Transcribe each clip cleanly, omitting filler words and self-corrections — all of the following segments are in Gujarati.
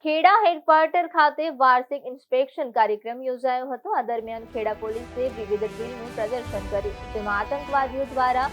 ખેડા હેડક્વાર્ટર ખાતે વાર્ષિક ઇન્સ્પેક્શન કાર્યક્રમ યોજાયો હતો। આ દરમિયાન ખેડા પોલીસે વિવિધ ડ્રીલનું પ્રદર્શન કર્યું, જેમાં આતંકવાદીઓ દ્વારા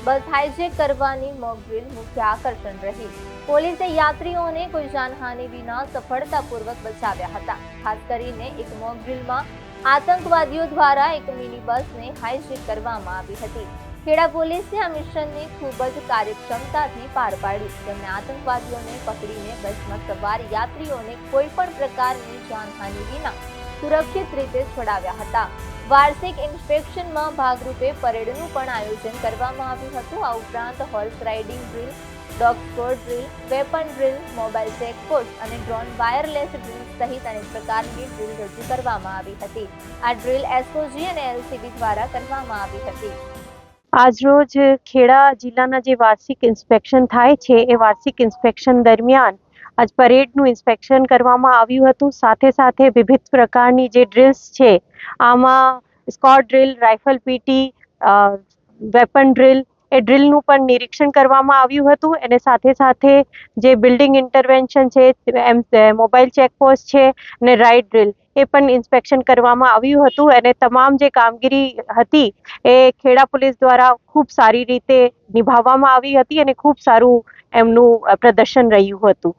બસ હાઇજેક કરવાની મોક ડ્રીલ મુખ્ય આકર્ષણ રહી। પોલીસે યાત્રીઓને કોઈ જાનહાનિ વિના સફળતાપૂર્વક બચાવ્યા હતા। ખાસ કરીને એક મોક ડ્રીલમાં આતંકવાદીઓ દ્વારા એક મિની બસને હાઇજેક કરવામાં આવી હતી। ખેડા પોલીસે આ મિશનને ખૂબ જ કાર્યક્ષમતાથી પાર પાડ્યું, જેમણે આતંકવાદીઓને પકડીને બસમાં સવાર યાત્રીઓને કોઈ પણ પ્રકારની જાનહાનિ વિના સુરક્ષિત રીતે છોડાવ્યા હતા। વાર્ષિક ઇન્સ્પેક્શનમાં ભાગરૂપે પરેડનું પણ આયોજન કરવામાં આવ્યું હતું। આ ઉપરાંત horse riding drill, dog squad drill, weapon drill, mobile checkpost અને ડ્રોન વાયરલેસ ડ્રીલ સહિત અનેક પ્રકારની ડ્રીલ રજૂ કરવામાં આવી હતી। આ ડ્રીલ એસઓજી અને એલસીબી દ્વારા કરવામાં આવી હતી। આજરોજ ખેડા જિલ્લાના જે વાર્ષિક ઇન્સ્પેક્શન થાય છે એ વાર્ષિક ઇન્સ્પેક્શન દરમિયાન આજ પરેડનું ઇન્સ્પેક્શન કરવામાં આવ્યું હતું। સાથે સાથે વિવિધ પ્રકારની જે ડ્રિલ્સ છે આમાં squad drill, rifle PT, weapon drill એ ડ્રિલનું પણ નિરીક્ષણ કરવામાં આવ્યું હતું। અને સાથે સાથે જે બિલ્ડિંગ ઇન્ટરવેન્શન છે, મોબાઈલ ચેકપોસ્ટ છે અને રાઇડ ડ્રિલ એ પણ ઇન્સ્પેક્શન કરવામાં આવ્યું હતું। અને તમામ જે કામગીરી હતી એ ખેડા પોલીસ દ્વારા ખૂબ સારી રીતે નિભાવવામાં આવી હતી અને ખૂબ સારું એમનું પ્રદર્શન રહ્યું હતું।